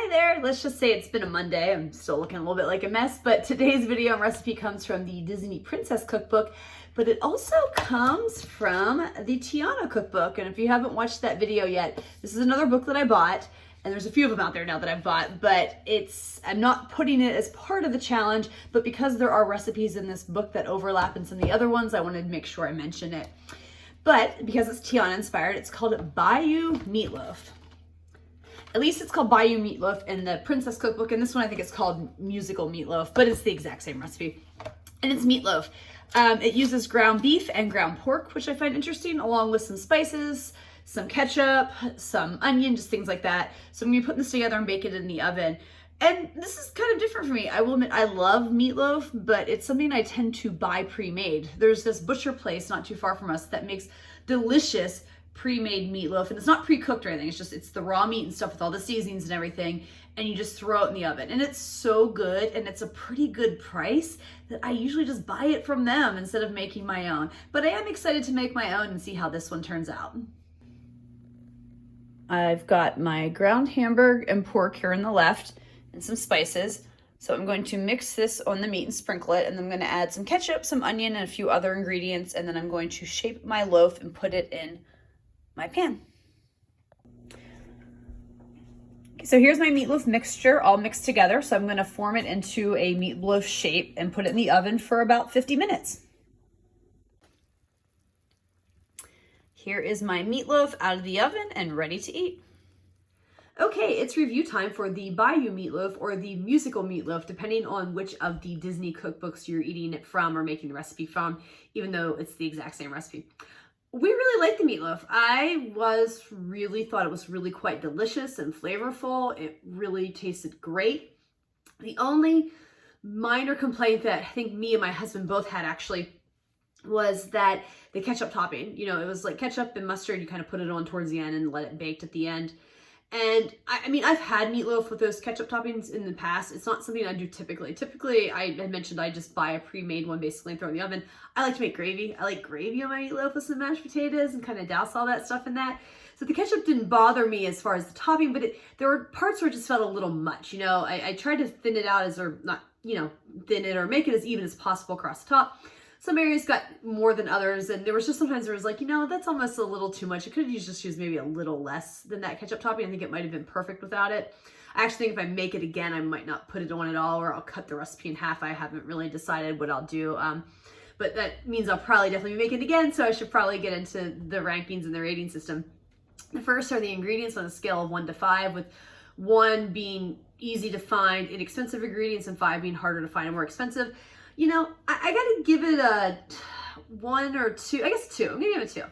Hi there, let's just say it's been a Monday. I'm still looking a little bit like a mess, but today's video and recipe comes from the Disney Princess Cookbook, but it also comes from the Tiana Cookbook. And if you haven't watched that video yet, this is another book that I bought, and there's a few of them out there now that I've bought, but I'm not putting it as part of the challenge, but because there are recipes in this book that overlap in some of the other ones, I wanted to make sure I mention it. But because it's Tiana inspired, it's called Bayou Meatloaf. At least it's called Bayou Meatloaf in the Princess Cookbook, and this one I think it's called Magical Meatloaf, but it's the exact same recipe. And it's meatloaf. It uses ground beef and ground pork, which I find interesting, along with some spices, some ketchup, some onion, just things like that. So I'm gonna be putting this together and bake it in the oven. And this is kind of different for me. I will admit I love meatloaf, but it's something I tend to buy pre-made. There's this butcher place not too far from us that makes delicious pre-made meatloaf, and it's not pre-cooked or anything. It's the raw meat and stuff with all the seasonings and everything, and you just throw it in the oven, and it's so good, and it's a pretty good price that I usually just buy it from them instead of making my own. But I am excited to make my own and see how this one turns out. I've got my ground hamburg and pork here on the left and some spices. So I'm going to mix this on the meat and sprinkle it, and then I'm going to add some ketchup, some onion, and a few other ingredients, and then I'm going to shape my loaf and put it in my pan. Okay, so here's my meatloaf mixture all mixed together. So I'm going to form it into a meatloaf shape and put it in the oven for about 50 minutes. Here is my meatloaf out of the oven and ready to eat. Okay, it's review time for the Bayou Meatloaf or the Magical Meatloaf, depending on which of the Disney cookbooks you're eating it from or making the recipe from, even though it's the exact same recipe. We really like the meatloaf. I thought it was really quite delicious and flavorful. It really tasted great. The only minor complaint that I think me and my husband both had actually was that the ketchup topping, it was like ketchup and mustard. You kind of put it on towards the end and let it bake at the end. And I mean, I've had meatloaf with those ketchup toppings in the past. It's not something I do typically. Typically, I mentioned I just buy a pre-made one basically and throw it in the oven. I like to make gravy. I like gravy on my meatloaf with some mashed potatoes and kind of douse all that stuff in that. So the ketchup didn't bother me as far as the topping, but there were parts where it just felt a little much. I tried to thin it out thin it or make it as even as possible across the top. Some areas got more than others, and there was just sometimes there was like, that's almost a little too much. I could have just used maybe a little less than that ketchup topping. I think it might have been perfect without it. I actually think if I make it again, I might not put it on at all, or I'll cut the recipe in half. I haven't really decided what I'll do. But that means I'll probably definitely make it again, so I should probably get into the rankings and the rating system. The first are the ingredients on a scale of 1 to 5, with 1 being easy to find, inexpensive ingredients, and 5 being harder to find and more expensive. I gotta give it a 1 or 2. I guess 2. I'm gonna give it 2.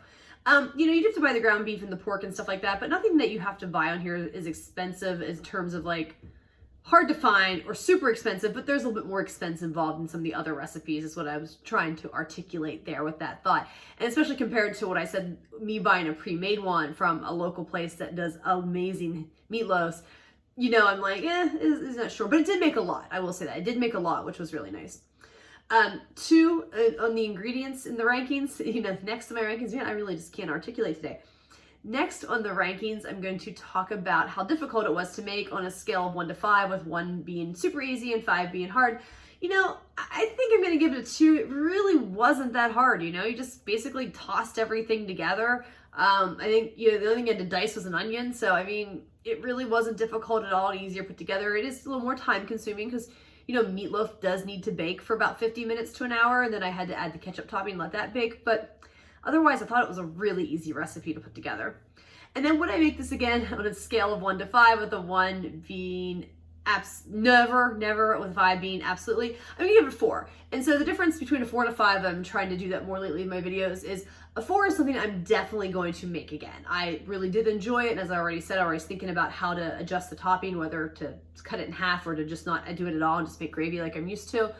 You have to buy the ground beef and the pork and stuff like that, but nothing that you have to buy on here is expensive in terms of like hard to find or super expensive, but there's a little bit more expense involved in some of the other recipes is what I was trying to articulate there with that thought. And especially compared to what I said, me buying a pre-made one from a local place that does amazing meatloaves, I'm like, is not sure, but it did make a lot. I will say that it did make a lot, which was really nice. 2 on the ingredients in the rankings, next to my rankings, man, I really just can't articulate today. Next on the rankings, I'm going to talk about how difficult it was to make on a scale of 1 to 5, with 1 being super easy and 5 being hard. I think I'm going to give it a 2. It really wasn't that hard. You just basically tossed everything together. I think, the only thing you had to dice was an onion. So, I mean, it really wasn't difficult at all, easier put together. It is a little more time consuming because meatloaf does need to bake for about 50 minutes to an hour, and then I had to add the ketchup topping and let that bake. But otherwise, I thought it was a really easy recipe to put together. And then would I make this again on a scale of 1 to 5, with a 1 being never, with 5 being absolutely, I'm gonna give it 4. And so the difference between a 4 and a 5, I'm trying to do that more lately in my videos, is a 4 is something I'm definitely going to make again. I really did enjoy it, and as I already said, I was thinking about how to adjust the topping, whether to cut it in half or to just not do it at all and just make gravy like I'm used to.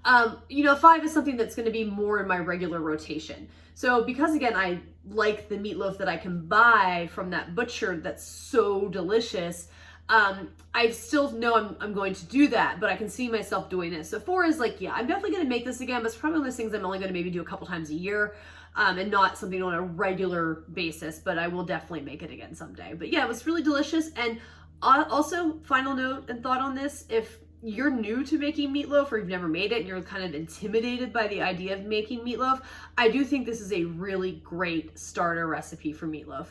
5 is something that's going to be more in my regular rotation. So because again, I like the meatloaf that I can buy from that butcher that's so delicious, I still know I'm going to do that, but I can see myself doing this. So 4 is like, yeah, I'm definitely going to make this again, but it's probably one of those things I'm only going to maybe do a couple times a year, and not something on a regular basis, but I will definitely make it again someday. But yeah, it was really delicious, and Also, final note and thought on this, if you're new to making meatloaf or you've never made it and you're kind of intimidated by the idea of making meatloaf, I do think this is a really great starter recipe for meatloaf.